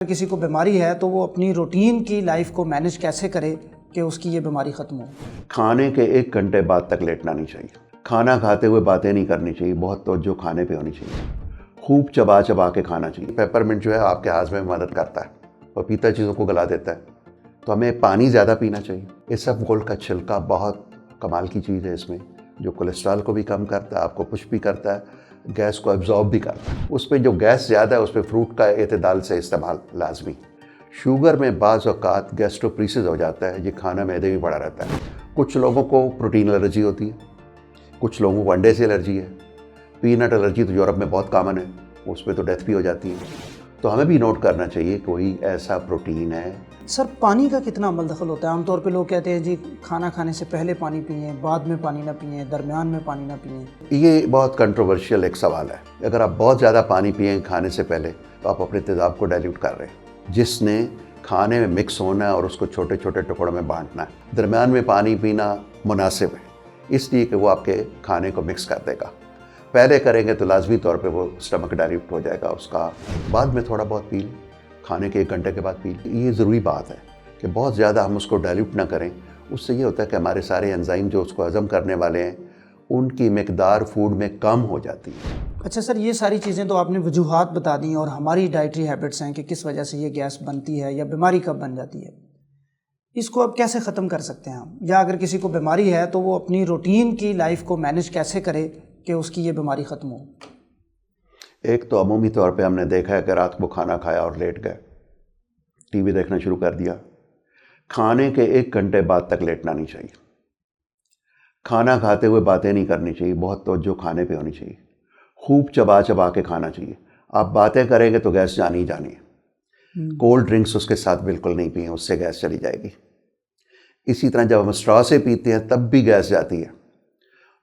کسی کو بیماری ہے تو وہ اپنی روٹین کی لائف کو مینج کیسے کرے کہ اس کی یہ بیماری ختم ہو؟ کھانے کے 1 گھنٹے بعد تک لیٹنا نہیں چاہیے. کھانا کھاتے ہوئے باتیں نہیں کرنی چاہیے. بہت توجہ کھانے پہ ہونی چاہیے. خوب چبا چبا کے کھانا چاہیے. پیپرمنٹ جو ہے آپ کے ہاضمے میں مدد کرتا ہے. پپیتا چیزوں کو گلا دیتا ہے. تو ہمیں پانی زیادہ پینا چاہیے. اسفغول کا چھلکا بہت کمال کی چیز ہے اس میں، جو کولیسٹرول کو بھی کم کرتا ہے، آپ کو پش بھی کرتا ہے، گیس کو ایبزارب بھی کرتا ہے. اس پہ جو گیس زیادہ ہے اس پہ فروٹ کا اعتدال سے استعمال لازمی. شوگر میں بعض اوقات گیسٹروپریسز ہو جاتا ہے، یہ کھانا معدے میں پڑا رہتا ہے. کچھ لوگوں کو پروٹین الرجی ہوتی ہے، کچھ لوگوں کو انڈے سے الرجی ہے. پینٹ الرجی تو یورپ میں بہت کامن ہے، اس پہ تو ڈیتھ بھی ہو جاتی ہے. تو ہمیں بھی نوٹ کرنا چاہیے کوئی ایسا پروٹین ہے. سر پانی کا کتنا عمل دخل ہوتا ہے؟ عام طور پہ لوگ کہتے ہیں جی کھانا کھانے سے پہلے پانی پئیں، بعد میں پانی نہ پئیں، درمیان میں پانی نہ پئیں. یہ بہت کنٹروورشیل ایک سوال ہے. اگر آپ بہت زیادہ پانی پئیں کھانے سے پہلے تو آپ اپنے تیزاب کو ڈائلیوٹ کر رہے ہیں، جس نے کھانے میں مکس ہونا ہے اور اس کو چھوٹے چھوٹے ٹکڑوں میں بانٹنا ہے. درمیان میں پانی پینا مناسب ہے، اس لیے کہ وہ آپ کے کھانے کو مکس کر دے گا. پہلے کریں گے تو لازمی طور پہ وہ اسٹمک ڈائلیوٹ ہو جائے گا اس کا. بعد میں تھوڑا بہت پی لیں، کھانے کے 1 گھنٹے کے بعد پی لیں. یہ ضروری بات ہے کہ بہت زیادہ ہم اس کو ڈائلیوٹ نہ کریں. اس سے یہ ہوتا ہے کہ ہمارے سارے انزائم جو اس کو ہضم کرنے والے ہیں ان کی مقدار فوڈ میں کم ہو جاتی ہے. اچھا سر، یہ ساری چیزیں تو آپ نے وجوہات بتا دیں اور ہماری ڈائٹری ہیبٹس ہیں کہ کس وجہ سے یہ گیس بنتی ہے یا بیماری کب بن جاتی ہے. اس کو اب کیسے ختم کر سکتے ہیں ہم؟ یا اگر کسی کو بیماری ہے تو وہ اپنی روٹین کی لائف کو مینج کیسے کرے کہ اس کی یہ بیماری ختم ہو؟ ایک تو عمومی طور پہ ہم نے دیکھا ہے کہ رات کو کھانا کھایا اور لیٹ گئے، ٹی وی دیکھنا شروع کر دیا. کھانے کے 1 گھنٹے بعد تک لیٹنا نہیں چاہیے. کھانا کھاتے ہوئے باتیں نہیں کرنی چاہیے. بہت توجہ کھانے پہ ہونی چاہیے. خوب چبا چبا کے کھانا چاہیے. آپ باتیں کریں گے تو گیس جانی ہی جانی ہے. کولڈ ڈرنکس اس کے ساتھ بالکل نہیں پئیں، اس سے گیس چلی جائے گی. اسی طرح جب ہم اسٹرا سے پیتے ہیں تب بھی گیس جاتی ہے.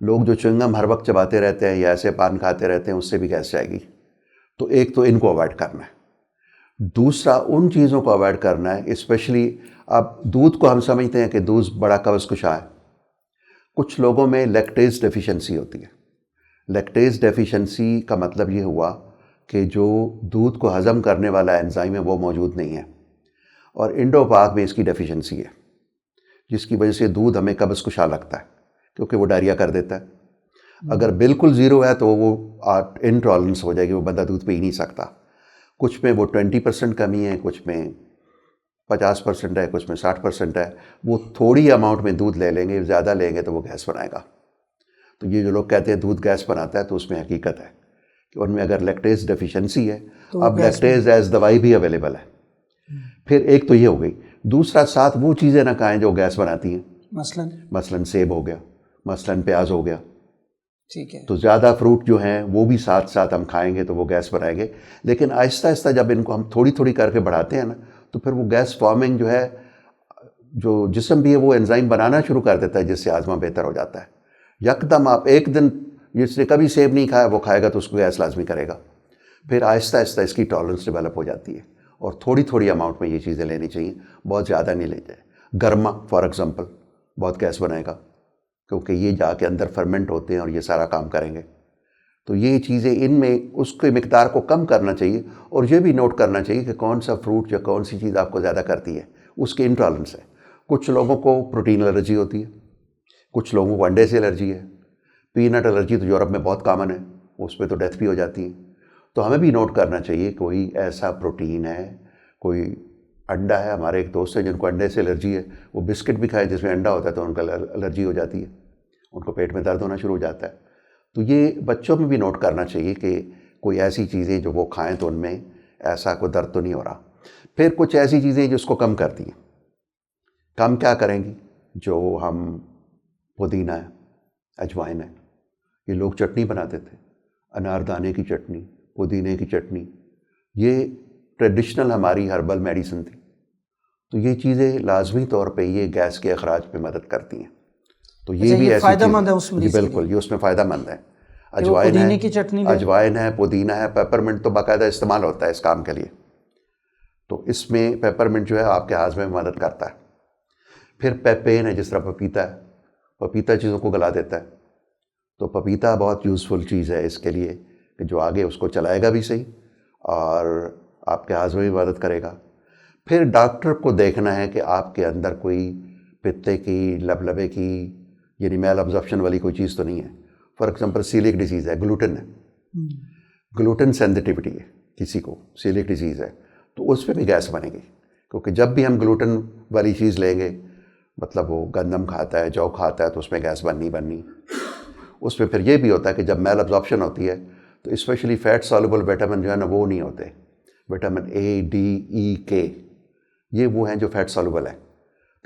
لوگ جو چوئنگم ہر وقت چباتے رہتے ہیں یا ایسے پان کھاتے رہتے ہیں اس سے بھی گیس جائے گی. تو ایک تو ان کو اوائڈ کرنا ہے. دوسرا ان چیزوں کو اوائڈ کرنا ہے، اسپیشلی آپ دودھ کو ہم سمجھتے ہیں کہ دودھ بڑا قبض کشا ہے. کچھ لوگوں میں لیکٹیز ڈیفیشنسی ہوتی ہے. لیکٹیز ڈیفیشنسی کا مطلب یہ ہوا کہ جو دودھ کو ہضم کرنے والا انزائم ہے وہ موجود نہیں ہے، اور انڈو پاک میں اس کی ڈیفیشنسی ہے، جس کی وجہ سے دودھ ہمیں قبض کشا لگتا ہے کیونکہ وہ ڈائریا کر دیتا ہے. اگر بالکل زیرو ہے تو وہ انٹالرنس ہو جائے گی، وہ بندہ دودھ پی ہی نہیں سکتا. کچھ میں وہ 20% کمی ہے، کچھ میں 50% ہے، کچھ میں 60% ہے. وہ تھوڑی اماؤنٹ میں دودھ لے لیں گے، زیادہ لیں گے تو وہ گیس بنائے گا. تو یہ جو لوگ کہتے ہیں دودھ گیس بناتا ہے تو اس میں حقیقت ہے کہ ان میں اگر لیکٹیز ڈیفیشنسی ہے. اب لیکٹیز ایز دوائی بھی اویلیبل ہے. پھر ایک تو یہ ہو گئی. دوسرا ساتھ وہ چیزیں نہ کھائیں جو گیس بناتی ہیں، مثلاً سیب ہو گیا، مثلاً پیاز ہو گیا. ٹھیک ہے. تو زیادہ فروٹ جو ہیں وہ بھی ساتھ ساتھ ہم کھائیں گے تو وہ گیس بنائیں گے. لیکن آہستہ آہستہ جب ان کو ہم تھوڑی تھوڑی کر کے بڑھاتے ہیں نا تو پھر وہ گیس فارمنگ جو ہے، جو جسم بھی ہے وہ انزائم بنانا شروع کر دیتا ہے جس سے ہاضمہ بہتر ہو جاتا ہے. یکدم آپ ایک دن جس نے کبھی سیب نہیں کھایا وہ کھائے گا تو اس کو گیس لازمی کرے گا. پھر آہستہ آہستہ اس کی ٹالرنس ڈیولپ ہو جاتی ہے، اور تھوڑی تھوڑی اماؤنٹ میں یہ چیزیں لینی چاہیے، بہت زیادہ نہیں لے جائے. گرما فار ایگزامپل بہت گیس بنائے گا کیونکہ یہ جا کے اندر فرمنٹ ہوتے ہیں اور یہ سارا کام کریں گے. تو یہ چیزیں ان میں اس کی مقدار کو کم کرنا چاہیے. اور یہ بھی نوٹ کرنا چاہیے کہ کون سا فروٹ یا کون سی چیز آپ کو زیادہ کرتی ہے، اس کی انٹالرنس ہے. کچھ لوگوں کو پروٹین الرجی ہوتی ہے، کچھ لوگوں کو انڈے سے الرجی ہے. پینٹ الرجی تو یورپ میں بہت کامن ہے، اس پہ تو ڈیتھ بھی ہو جاتی ہے. تو ہمیں بھی نوٹ کرنا چاہیے کوئی ایسا پروٹین ہے. کوئی انڈا ہے، ہمارے ایک دوست ہیں جن کو انڈے سے الرجی ہے، وہ بسکٹ بھی کھائے جس میں انڈا ہوتا ہے تو ان کا الرجی ہو جاتی ہے، ان کو پیٹ میں درد ہونا شروع ہو جاتا ہے. تو یہ بچوں میں بھی نوٹ کرنا چاہیے کہ کوئی ایسی چیزیں جو وہ کھائیں تو ان میں ایسا کوئی درد تو نہیں ہو رہا. پھر کچھ ایسی چیزیں جس کو کم کرتی ہیں. کم کیا کریں گی؟ جو ہم پودینہ ہے، اجوائن ہے، یہ لوگ چٹنی بناتے تھے، اناردانے کی چٹنی، پودینے کی چٹنی، یہ ٹریڈیشنل ہماری ہربل میڈیسن تھی. تو یہ چیزیں لازمی طور پہ یہ گیس کے اخراج پہ مدد کرتی ہیں. تو یہ بھی ایسی فائدہ مند ہے اس چیز. مریض جی کے بالکل، لیے. یہ اس میں فائدہ مند ہے. پودینے کی چٹنی اجوائن ہے، پودینہ ہے، پیپرمنٹ تو باقاعدہ استعمال ہوتا ہے اس کام کے لیے. تو اس میں پیپرمنٹ جو ہے آپ کے ہاضمے میں مدد کرتا ہے. پھر پیپین ہے، جس طرح پپیتا ہے، پپیتا چیزوں کو گلا دیتا ہے. تو پپیتا بہت یوزفل چیز ہے اس کے لیے کہ جو آگے اس کو چلائے گا بھی صحیح، اور آپ کے ہاضمے میں مدد کرے گا. پھر ڈاکٹر کو دیکھنا ہے کہ آپ کے اندر کوئی پتے کی لبلبے کی یعنی میل ابزارپشن والی کوئی چیز تو نہیں ہے. فار ایگزامپل سیلک ڈیزیز ہے, گلوٹن ہے, گلوٹن سینسٹیوٹی ہے کسی کو, سیلک ڈیزیز ہے, تو اس پہ بھی گیس بنے گی. کیونکہ جب بھی ہم گلوٹن والی چیز لیں گے, مطلب وہ گندم کھاتا ہے, جو کھاتا ہے, تو اس میں گیس بننی. اس میں پھر یہ بھی ہوتا ہے کہ جب میل ابزارپشن ہوتی ہے تو اسپیشلی فیٹ سالوبل وٹامن جو ہے نا وہ نہیں ہوتے. وٹامن اے, ڈی, ای, کے, یہ وہ ہیں جو فیٹ سالوبل ہیں.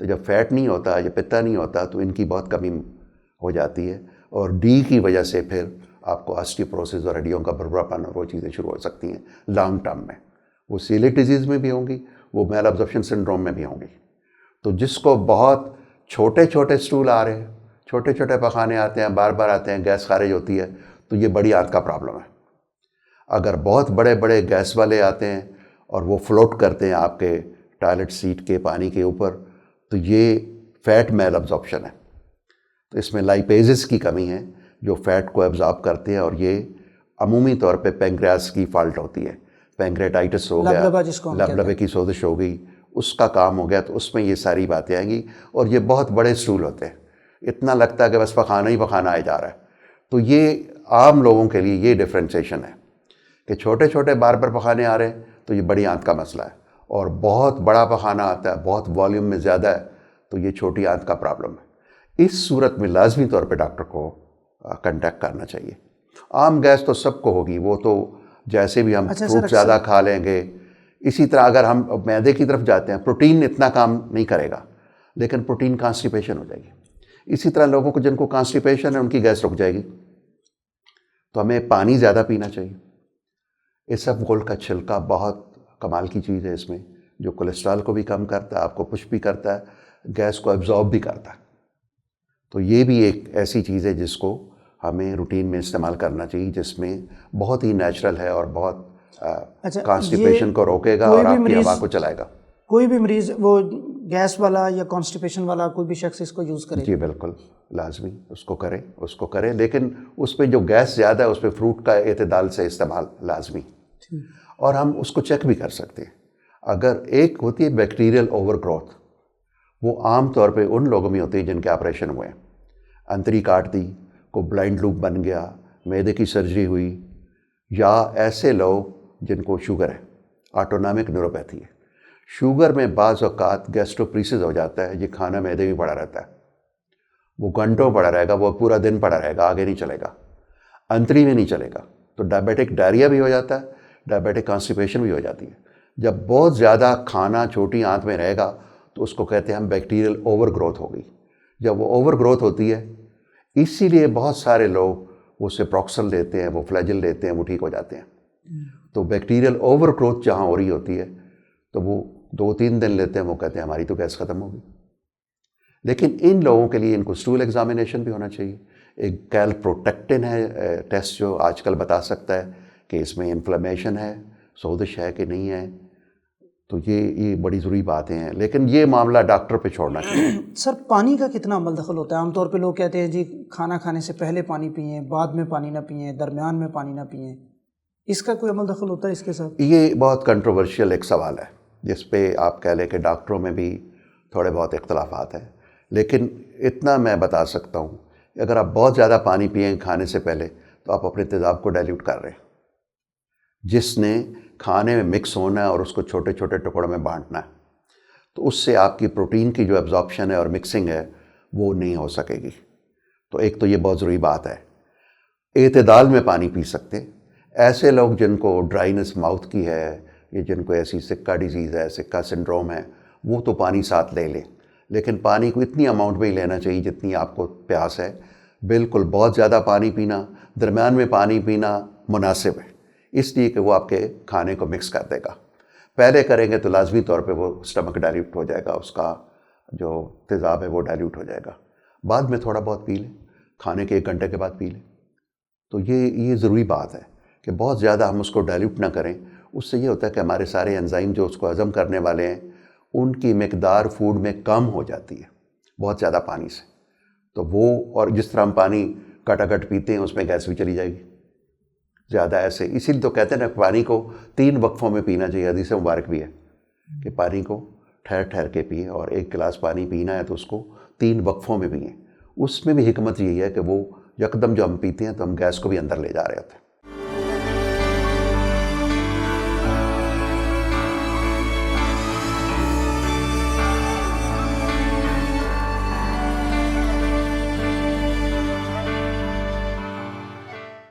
تو جب فیٹ نہیں ہوتا یا پتا نہیں ہوتا تو ان کی بہت کمی ہو جاتی ہے, اور ڈی کی وجہ سے پھر آپ کو آسٹیوپروسس اور ہڈیوں کا بھربھراپن اور وہ چیزیں شروع ہو سکتی ہیں لانگ ٹرم میں. وہ سیلک ڈیزیز میں بھی ہوں گی, وہ میل ابزارپشن سنڈروم میں بھی ہوں گی. تو جس کو بہت چھوٹے چھوٹے اسٹول آ رہے ہیں, چھوٹے چھوٹے پخانے آتے ہیں, بار بار آتے ہیں, گیس خارج ہوتی ہے, تو یہ بڑی آنت کا پرابلم ہے. اگر بہت بڑے بڑے گیس والے آتے ہیں اور وہ فلوٹ کرتے ہیں آپ کے ٹوائلٹ سیٹ کے پانی کے اوپر, تو یہ فیٹ میل ابزارپشن ہے. تو اس میں لائپیزز کی کمی ہے جو فیٹ کو ایبزارب کرتے ہیں, اور یہ عمومی طور پہ پینکریاس کی فالٹ ہوتی ہے. پینکریاٹائٹس ہو گیا, لبلبے کی سوزش ہو گئی, اس کا کام ہو گیا, تو اس میں یہ ساری باتیں آئیں گی. اور یہ بہت بڑے اسٹول ہوتے ہیں, اتنا لگتا ہے کہ بس پخانہ ہی پخانہ آئے جا رہا ہے. تو یہ عام لوگوں کے لیے یہ ڈفرینسیشن ہے کہ چھوٹے چھوٹے بار بار پخانے آ رہے ہیں تو یہ بڑی آنت کا مسئلہ ہے, اور بہت بڑا پخانہ آتا ہے, بہت والیوم میں زیادہ ہے, تو یہ چھوٹی آنت کا پرابلم ہے. اس صورت میں لازمی طور پہ ڈاکٹر کو کنٹیکٹ کرنا چاہیے. عام گیس تو سب کو ہوگی, وہ تو جیسے بھی ہم فروٹ زیادہ کھا لیں گے. اسی طرح اگر ہم معدے کی طرف جاتے ہیں, پروٹین اتنا کام نہیں کرے گا, لیکن پروٹین کانسٹیپیشن ہو جائے گی. اسی طرح لوگوں کو جن کو کانسٹیپیشن ہے ان کی گیس رک جائے گی. تو ہمیں پانی زیادہ پینا چاہیے. اسفغول کا چھلکا بہت کمال کی چیز ہے اس میں, جو کولیسٹرول کو بھی کم کرتا ہے, آپ کو پش بھی کرتا ہے, گیس کو ایبزارب بھی کرتا ہے. تو یہ بھی ایک ایسی چیز ہے جس کو ہمیں روٹین میں استعمال کرنا چاہیے, جس میں بہت ہی نیچرل ہے اور بہت کانسٹیپیشن کو روکے گا اور آپ کی ہوا کو چلائے گا. کوئی بھی مریض وہ گیس والا یا کانسٹیپیشن والا کوئی بھی شخص اس کو یوز کرے؟ جی بالکل لازمی اس کو کریں, لیکن اس پہ جو گیس زیادہ ہے اس پہ فروٹ کا اعتدال سے استعمال لازمی. اور ہم اس کو چیک بھی کر سکتے ہیں. اگر ایک ہوتی ہے بیکٹیریل اوور گروتھ, وہ عام طور پہ ان لوگوں میں ہوتی ہے جن کے آپریشن ہوئے ہیں, انتری کاٹ دی, کو بلائنڈ لوپ بن گیا, معدے کی سرجری ہوئی, یا ایسے لوگ جن کو شوگر ہے, آٹونامک نیوروپیتھی ہے. شوگر میں بعض اوقات گیسٹروپریسز ہو جاتا ہے, یہ کھانا معدے میں پڑا رہتا ہے, وہ گھنٹوں پڑا رہے گا, وہ پورا دن پڑا رہے گا, آگے نہیں چلے گا, انتری میں نہیں چلے گا. تو ڈائبیٹک ڈائریا بھی ہو جاتا ہے, ڈائبیٹک کانسٹیپیشن بھی ہو جاتی ہے. جب بہت زیادہ کھانا چھوٹی آنت میں رہے گا تو اس کو کہتے ہیں ہم بیکٹیریل اوور گروتھ ہو گئی. جب وہ اوور گروتھ ہوتی ہے, اسی لیے بہت سارے لوگ وہ سپروکسل لیتے ہیں, وہ فلیجل لیتے ہیں, وہ ٹھیک ہو جاتے ہیں. تو بیکٹیریل اوور گروتھ جہاں ہو رہی ہوتی ہے تو وہ 2-3 دن لیتے ہیں, وہ کہتے ہیں ہماری تو گیس ختم ہوگی. لیکن ان لوگوں کے لیے ان کو اسٹول ایگزامینیشن بھی ہونا چاہیے. ایک کیلپروٹیکٹن ہے ٹیسٹ جو آج کل بتا سکتا ہے کہ اس میں انفلیمیشن ہے, سوزش ہے کہ نہیں ہے. تو یہ بڑی ضروری باتیں ہیں, لیکن یہ معاملہ ڈاکٹر پہ چھوڑنا چاہیے. سر پانی کا کتنا عمل دخل ہوتا ہے؟ عام طور پہ لوگ کہتے ہیں جی کھانا کھانے سے پہلے پانی پئیں, بعد میں پانی نہ پئیں, درمیان میں پانی نہ پئیں. اس کا کوئی عمل دخل ہوتا ہے اس کے ساتھ؟ یہ بہت کنٹروورشیل ایک سوال ہے جس پہ آپ کہہ لیں کہ ڈاکٹروں میں بھی تھوڑے بہت اختلافات ہیں. لیکن اتنا میں بتا سکتا ہوں کہ اگر آپ بہت زیادہ پانی پئیں کھانے سے پہلے تو آپ اپنے تیزاب کو ڈائلیوٹ کر رہے ہیں, جس نے کھانے میں مکس ہونا ہے اور اس کو چھوٹے چھوٹے ٹکڑوں میں بانٹنا ہے. تو اس سے آپ کی پروٹین کی جو ایبزارپشن ہے اور مکسنگ ہے وہ نہیں ہو سکے گی. تو ایک تو یہ بہت ضروری بات ہے. اعتدال میں پانی پی سکتے. ایسے لوگ جن کو ڈرائنس ماؤتھ کی ہے یا جن کو ایسی سکا ڈیزیز ہے, سکا سنڈروم ہے, وہ تو پانی ساتھ لے لیں, لیکن پانی کو اتنی اماؤنٹ میں ہی لینا چاہیے جتنی آپ کو پیاس ہے. بالکل بہت زیادہ پانی پینا, درمیان میں پانی پینا مناسب ہے, اس لیے کہ وہ آپ کے کھانے کو مکس کر دے گا. پہلے کریں گے تو لازمی طور پہ وہ اسٹمک ڈائلیوٹ ہو جائے گا, اس کا جو تیزاب ہے وہ ڈائلیوٹ ہو جائے گا. بعد میں تھوڑا بہت پی لیں, کھانے کے 1 گھنٹے کے بعد پی لیں. تو یہ ضروری بات ہے کہ بہت زیادہ ہم اس کو ڈائلیوٹ نہ کریں. اس سے یہ ہوتا ہے کہ ہمارے سارے انزائم جو اس کو ہضم کرنے والے ہیں ان کی مقدار فوڈ میں کم ہو جاتی ہے بہت زیادہ پانی سے. تو وہ, اور جس طرح ہم پانی کٹا کٹ پیتے ہیں اس میں گیس بھی چلی جائے گی, زیادہ ایسے، اسی لیے تو کہتے ہیں نا پانی کو 3 وقفوں میں پینا چاہیے، حدیث مبارک بھی ہے کہ پانی کو ٹھہر ٹھہر کے پئیں، اور 1 گلاس پانی پینا ہے تو اس کو 3 وقفوں میں پئیں۔ اس میں بھی حکمت یہی ہے کہ وہ یکدم جو ہم پیتے ہیں تو ہم گیس کو بھی اندر لے جا رہے ہوتے ہیں۔